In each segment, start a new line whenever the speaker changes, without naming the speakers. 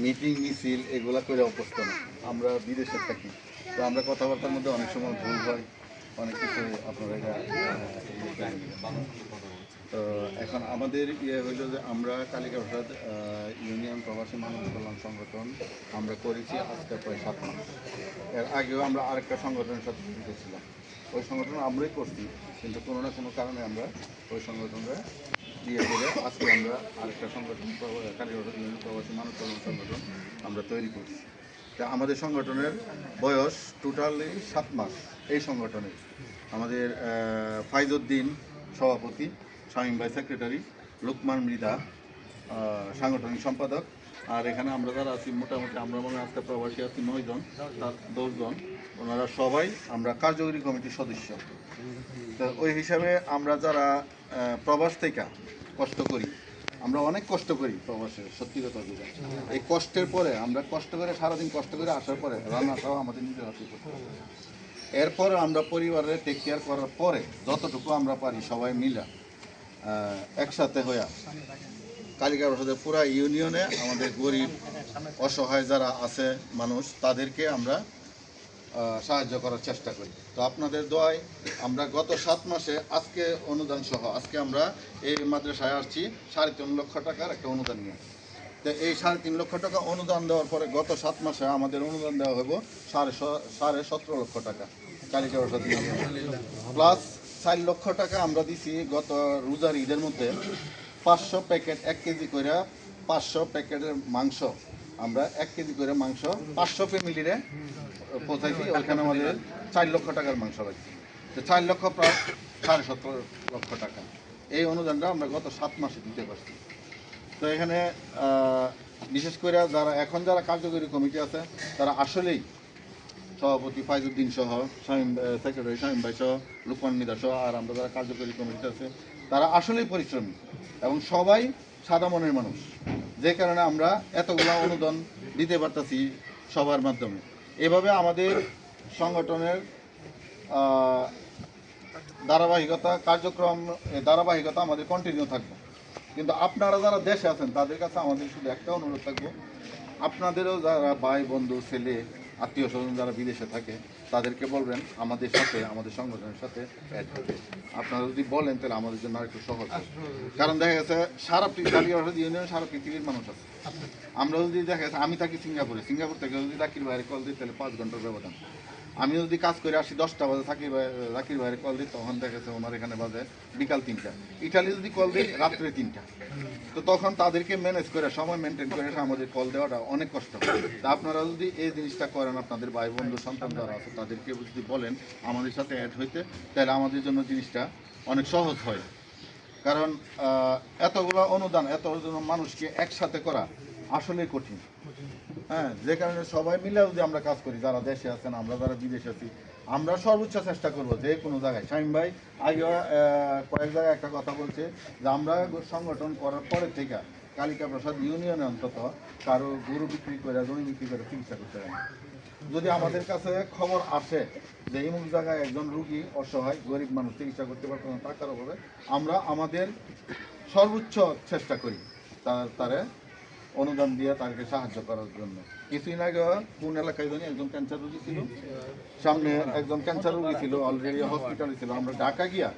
Meeting মিছিল এগুলা করে অভ্যস্ত না। আমরা বিদেশে থাকি, তো আমরা কথাবার্তার মধ্যে অনেক সময় ভুল হয়, অনেক কিছু আপনারা এটা তো এখন আমাদের ইয়ে হইল যে আমরা কালিকা প্রসাদ ইউনিয়ন প্রবাসী মানব কল্যাণ সংগঠন আমরা করেছি আজকে প্রায় 7 মাস। এর আগেও আমরা আরেকটা সংগঠনের সাথে যুক্ত ছিলাম, ওই সংগঠন আমরাই করছি, কিন্তু কোনো না কোনো কারণে আমরা ওই সংগঠনটা দিয়ে করে আজকে আমরা আরেকটা সংগঠন কালিকা প্রসাদ ইউনিয়ন প্রবাসী মানব কল্যাণ সংগঠন আমরা তৈরি করছি। তা আমাদের সংগঠনের বয়স টোটালি 7 মাস। এই সংগঠনে আমাদের ফাইজউদ্দিন সভাপতি, শামীম ভাই সেক্রেটারি, লোকমান মৃধা সাংগঠনিক সম্পাদক, আর এখানে আমরা যারা আছি মোটামুটি আমরা মনে আজকে প্রবাসী আছি 9 জন, তার 10 জন, ওনারা সবাই আমরা কার্যকরী কমিটির সদস্য। তো ওই হিসাবে আমরা যারা প্রবাস থেকে কষ্ট করি, আমরা অনেক কষ্ট করি প্রবাসে, সত্যি কথা বলতে। এই কষ্টের পরে আমরা কষ্ট করে সারাদিন কষ্ট করে আসার পরে রান্নাটাও আমাদের নিজের হাতে করতে হবে। এরপরে আমরা পরিবারের টেক কেয়ার করার পরে যতটুকু আমরা পারি সবাই মিলে একসাথে হইয়া কালিকা প্রসাদের পুরা ইউনিয়নে আমাদের গরিব অসহায় যারা আছে মানুষ, তাদেরকে আমরা সাহায্য করার চেষ্টা করি। তো আপনাদের দোয়ায় আমরা গত 7 মাসে আজকে অনুদান সহ আজকে আমরা এই মাদ্রাসায় আসছি 3.5 লক্ষ টাকার একটা অনুদান নিয়ে। তো এই 3.5 লক্ষ টাকা অনুদান দেওয়ার পরে গত 7 মাসে আমাদের অনুদান দেওয়া হইব 17.5 লক্ষ টাকা কালিকা প্রসাদ প্লাস 4 লক্ষ টাকা আমরা দিছি গত রোজার ঈদের মধ্যে 500 প্যাকেট 1 কেজি করে 500 প্যাকেটের মাংস, আমরা 1 কেজি করে মাংস 500 ফ্যামিলিরে পৌঁছাইছি। ওইখানে আমাদের 4 লক্ষ টাকার মাংস লাগছে, তো 4 লক্ষ প্রায় 17.5 লক্ষ টাকা এই অনুদানটা আমরা গত 7 মাসে দিতে পারছি। তো এখানে বিশেষ করে যারা কার্যকরী কমিটি আছে তারা আসলেই সভাপতি ফাইজউদ্দিন সহ শামীম সেক্রেটারি শামীম ভাই সহ লোকমান মৃধা সহ আর আমরা যারা কার্যকরী কমিটি আছে তারা আসলেই পরিশ্রমী এবং সবাই সাদা মনের মানুষ, যে কারণে আমরা এতগুলো অনুদান দিতে পারতেছি সবার মাধ্যমে। এভাবে আমাদের সংগঠনের ধারাবাহিকতা আমাদের কন্টিনিউ থাকবে। কিন্তু আপনারা যারা দেশে আছেন তাদের কাছে আমাদের শুধু একটা অনুরোধ থাকবো, আপনাদেরও যারা ভাই বন্ধু ছেলে আত্মীয় স্বজন যারা বিদেশে থাকে তাদেরকে বলবেন আমাদের সাথে, আমাদের সংগঠনের সাথে অ্যাড হবে। আপনারা যদি বলেন তাহলে আমাদের জন্য আরেকটু সহজ হবে। কারণ দেখা গেছে কালিকা প্রসাদ ইউনিয়নে সারা পৃথিবীর মানুষ আছে। আমরা যদি দেখা গেছে আমি থাকি সিঙ্গাপুর থেকে যদি জাকির বাইরে কল দিই তাহলে 5 ঘন্টার ব্যবধান। আমি যদি কাজ করে আসি 10টা বাজে জাকির বাইরে কল দিই, তখন দেখা গেছে ওনার এখানে বাজে বিকাল 3টা। ইটালি যদি কল দিই রাত্রে 3টা। তো তখন তাদেরকে ম্যানেজ করে সময় মেনটেন করে আমাদের কল দেওয়াটা অনেক কষ্ট। তা আপনারা যদি এই জিনিসটা করেন, আপনাদের ভাই বন্ধু সন্তান যারা আছে তাদেরকে যদি বলেন আমাদের সাথে অ্যাড হইতে, তাহলে আমাদের জন্য জিনিসটা অনেক সহজ হয়। কারণ এতগুলো অনুদান এতজন মানুষকে একসাথে করা আসলেই কঠিন। হ্যাঁ, যে কারণে সবাই মিলে যদি আমরা কাজ করি, যারা দেশে আছেন আমরা যারা বিদেশে আছি, আমরা সর্বোচ্চ চেষ্টা করব যে কোনো জায়গায়। শামীম ভাই আগে কয়েক জায়গায় একটা কথা বলছে যে আমরা সংগঠন করার পরে থেকে কালিকা প্রসাদ ইউনিয়নে অন্তত কারো গরু বিক্রি করে জমি বিক্রি করে চিকিৎসা করতে পারে না। যদি আমাদের কাছে খবর আসে যে এমন জায়গায় একজন রুগী অসহায় গরিব মানুষ চিকিৎসা করতে পারতো না টাকার অভাবে, আমরা আমাদের সর্বোচ্চ চেষ্টা করি তারে অনুদান দিয়ে তাকে সাহায্য করার জন্য। কিছুদিন আগে কোন এলাকায় জানি একজন ক্যান্সার রোগী ছিল, সামনে একজন ক্যান্সার রোগী ছিল, অলরেডি হসপিটালে ছিল। আমরা ঢাকা গিয়া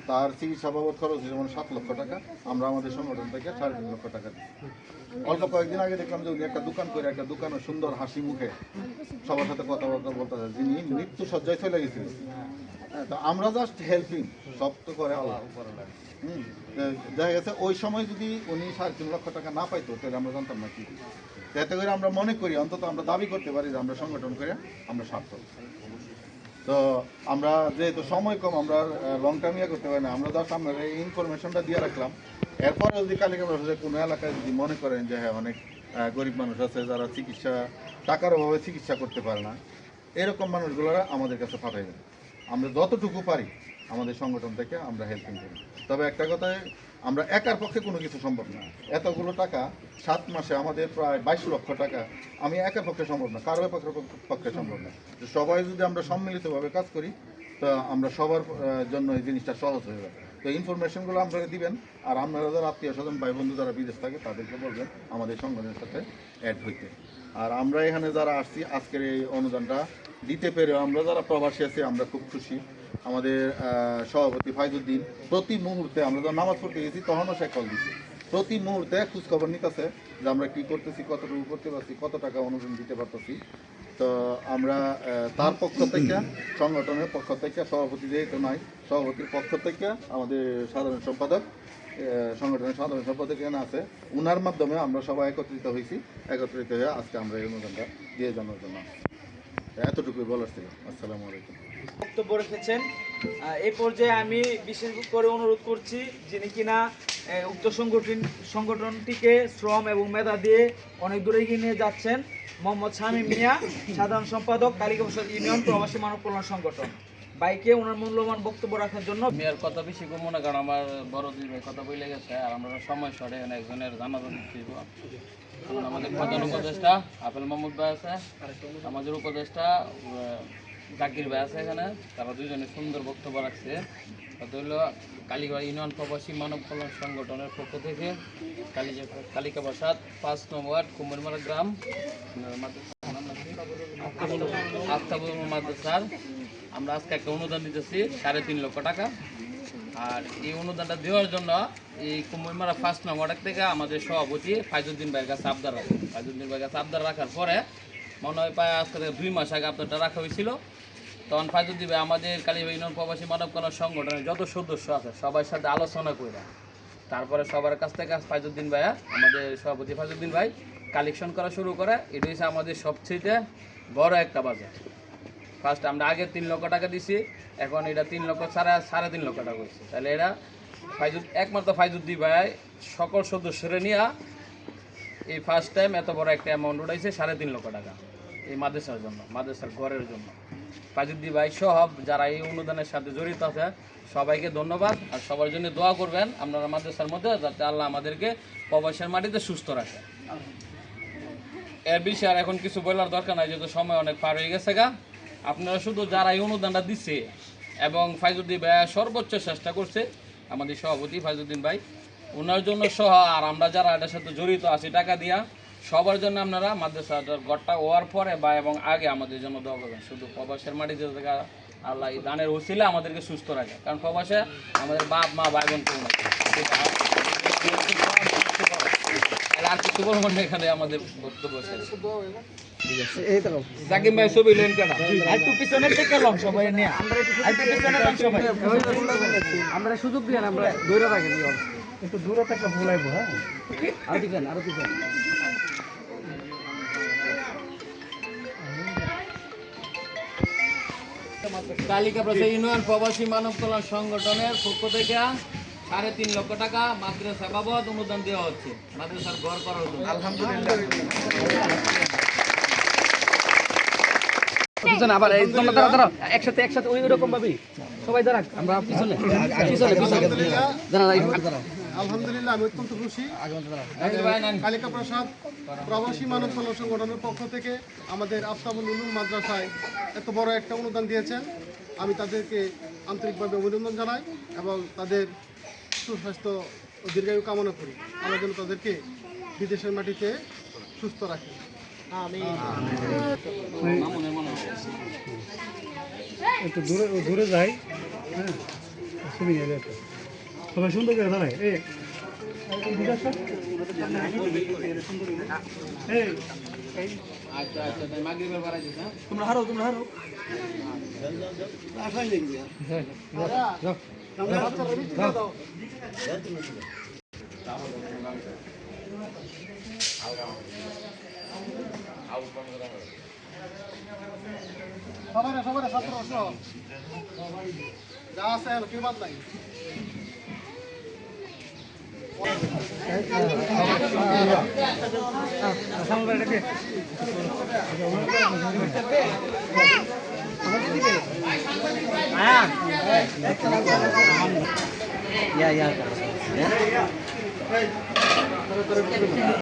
তার চিকিৎসা বাবদ খরচ হয়েছে মানে 7 লক্ষ টাকা, আমরা আমাদের সংগঠন থেকে 3.5 লক্ষ টাকা দিই। অল্প কয়েকদিন আগে দেখলাম যে উনি একটা দোকান করে, একটা দোকানে সুন্দর হাসি মুখে সবার সাথে কথাবার্তা বলতে চায়, যিনি মৃত্যু সজ্জায় চলে গেছিলেন। তো আমরা জাস্ট হেল্পিং, সব তো করে আল্লাহ। দেখা গেছে ওই সময় যদি উনি 3.5 লক্ষ টাকা না পাইতো তাহলে আমরা জানতাম না কি। এতে করে আমরা মনে করি, অন্তত আমরা দাবি করতে পারি যে আমরা সংগঠন করে আমরা সার্থক। তো আমরা যেহেতু সময় কম, আমরা লং টার্ম ইয়ে করতে পারি না, আমরা জাস্ট আমরা এই ইনফরমেশনটা দিয়ে রাখলাম। এরপরে যদি কালিকা প্রসাদের কোনো এলাকায় যদি মনে করেন যে হ্যাঁ অনেক গরিব মানুষ আছে যারা টাকার অভাবে চিকিৎসা করতে পারে না, এরকম মানুষগুলোরা আমাদের কাছে পাঠাইবেন। আমরা যতটুকু পারি আমাদের সংগঠন থেকে আমরা হেল্পিং করি। তবে একটা কথায়, আমরা একার পক্ষে কোনো কিছু সম্ভব না। এতগুলো টাকা 7 মাসে আমাদের প্রায় 22 লক্ষ টাকা আমি একার পক্ষে সম্ভব না, কারো পক্ষে সম্ভব না। সবাই যদি আমরা সম্মিলিতভাবে কাজ করি তো আমরা সবার জন্য এই জিনিসটা সহজ হয়ে যাবে। তো ইনফরমেশনগুলো আপনারা দিবেন, আর আপনারা যারা আত্মীয় স্বজন ভাই বন্ধু যারা বিদেশ থাকে তাদেরকে বলবেন আমাদের সংগঠনের সাথে অ্যাড হইতে। আর আমরা এখানে যারা আসছি আজকের এই অনুদানটা দিতে পেরে আমরা যারা প্রবাসী আছি আমরা খুব খুশি। আমাদের সভাপতি ফাইজুদ্দিন প্রতি মুহূর্তে, আমরা যখন নামাজ পড়তে গেছি তখনও সে কল দিচ্ছে, প্রতি মুহূর্তে খোঁজখবর নিতেছে যে আমরা কী করতেছি, কতটুকু করতে পারছি, কত টাকা অনুদান দিতে পারতেছি। তো আমরা তার পক্ষ থেকে, সংগঠনের পক্ষ থেকে, সভাপতি যেহেতু নাই, সভাপতির পক্ষ থেকে আমাদের সাধারণ সম্পাদক, সংগঠনের সাধারণ সম্পাদক এখানে আছে, উনার মাধ্যমে আমরা সবাই একত্রিত হয়েছি। একত্রিত হয়ে আজকে আমরা এই অনুদানটা দিয়ে জানার জন্য এতটুকুই বলার ছিল। আসসালামু আলাইকুম।
বক্তব্য রেখেছেন। এই পর্যায়ে আমি বিশেষ করে অনুরোধ করছি, যিনি কিনা উক্ত সংগঠনটিকে শ্রম এবং মেধা দিয়ে অনেক দূরে এগিয়ে নিয়ে যাচ্ছেন, মোহাম্মদ শামীম মিয়া, সাধারণ সম্পাদক কালিকা প্রসাদ ইউনিয়ন প্রবাসী মানব কল্যাণ সংগঠন। বাইকে ওনার মূল্যবান বক্তব্য রাখার জন্য
মেয়ের কথা বেশি কম মনে করেন, আমার বড় দুই ভাই কথা বলে গেছে, আর আমরা সময় সরে একজনের জানাজা দিতে দিব। আমাদের প্রধান উপদেষ্টা আপেল মাহমুদ ভাই আছে, আমাদের উপদেষ্টা জাকির ভাই আছে এখানে, তারা দুইজনে সুন্দর বক্তব্য রাখছে। কত হলো কালীগড় ইউনিয়ন প্রবাসী মানব কল্যাণ সংগঠনের পক্ষ থেকে কালিকা প্রসাদ 5 নং ওয়ার্ড কুমারমারা গ্রাম আফতাবুল মাদ্রাসার আমরা আজকে একটা অনুদান দিতেছি 3.5 লক্ষ টাকা। আর এই অনুদানটা দেওয়ার জন্য এই কুমারমারা 5 নং ওয়ার্ড থেকে আমাদের সভাপতি ফাইজুদ্দিন ভাইয়ের কাছে আবদার রাখে। ফাইজুদ্দিন ভাইয়ের কাছে আবদার রাখার পরে মনে হয় প্রায় আজকে 2 মাস আগে আবদারটা রাখা হয়েছিল। তখন ফাইজুদ্দিন ভাই আমাদের কালীগড় ইউনিয়ন প্রবাসী মানব কল্যাণ সংগঠনের যত সদস্য আছে সবার সাথে আলোচনা করে তারপরে সবার কাছ থেকে ফাইজুদ্দিন ভাইয়া, আমাদের সভাপতি ফাইজুদ্দিন ভাই কালেকশন করা শুরু করে। এটা হচ্ছে আমাদের সবচেয়ে বড় একটা বাজার। ফার্স্ট আমরা আগে 3 লক্ষ টাকা দিছি, এখন এটা 3 লক্ষ 3.5 লক্ষ টাকা হয়েছে। তাহলে এটা একমাত্র ফাইজুদ্দিন ভাই সকল সদস্যরে নিয়ে এই ফার্স্ট টাইম এত বড় একটা অ্যামাউন্ট উঠাইছে 3.5 লক্ষ টাকা এই মাদ্রাসার জন্য, মাদ্রাসার ঘরের জন্য। ফাইজুদ্দিন ভাই সহ যারা এই অনুদানের সাথে জড়িত আছে সবাইকে ধন্যবাদ। আর সবার জন্য দোয়া করবেন আপনারা মাদ্রাসার মধ্যে, যাতে আল্লাহ আমাদেরকে প্রবাসের মাটিতে সুস্থ রাখে। এর বিষয়ে আর এখন কিছু বলার দরকার নাই, যেহেতু সময় অনেক পার হয়ে গেছে গা। আপনারা শুধু যারা এই অনুদানটা দিচ্ছে এবং ফাইজুদ্দিন ভাই সর্বোচ্চ চেষ্টা করছে, আমাদের সভাপতি ফাইজুদ্দিন ভাই, ওনার জন্য সহ আর আমরা যারা এটার সাথে জড়িত আছি টাকা দিয়া, সবার জন্য আপনারা মাদ্রাসাটার ঘরটা হওয়ার পরে বা এবং আগে আমাদের জন্য দোয়া করবেন। শুধু প্রবাসের মাটিতে থেকে আল্লাহ এই দানের উসিলে আমাদেরকে সুস্থ রাখে, কারণ প্রবাসে আমাদের বাপ মা ভাই বোন কেউ না। আর কিছু বলবো না, এখানে আমাদের বক্তব্য শেষ। জাকিম ভাই ছবি লেন কেন একটু পিছনে থেকে লম সবাই নিয়ে, একটু পিছনে লম সবাই,
আমরা সুযোগ দিন, আমরা দৌড়ে রাখেন
একটু দূরে থেকে ভুলাইবো। হ্যাঁ,
আরো দিবেন, আরো দিবেন।
কালিকা প্রসাদ ইউনিয়ন প্রবাসী মানব কল্যাণ সংগঠনের পক্ষ থেকে 3.5 লক্ষ টাকা মাদ্রাসা বাবদ অনুদান দেওয়া হচ্ছে মাদ্রাসার ঘর করার জন্য।
আলহামদুলিল্লাহ। আবার এই তোমরা দাঁড়াও একসাথে একসাথে ওই রকম ভাবে সবাই দাঁড়াক, আমরা পিছনে পিছনে দাঁড়াও।
আলহামদুলিল্লাহ, আমি অত্যন্ত খুশি। কালিকা প্রসাদ প্রবাসী মানব কল্যাণ সংগঠনের পক্ষ থেকে আমাদের আফতাবুল উলুম মাদ্রাসায় এত বড় একটা অনুদান দিয়েছেন। আমি তাদেরকে আন্তরিকভাবে অভিনন্দন জানাই এবং তাদের সুস্বাস্থ্য ও দীর্ঘায়ু কামনা করি। আমরা যেন তাদেরকে বিদেশের মাটিতে সুস্থ রাখি। একটু দূরে যাই। হ্যাঁ, ছবি নিয়ে যাই, সবাই সুন্দর করে দাঁড়ায়।
তোমরা হারো, তোমরা হারো।
সবাই ছাত্র যা আছে কি বাদ নাই।
Yeah.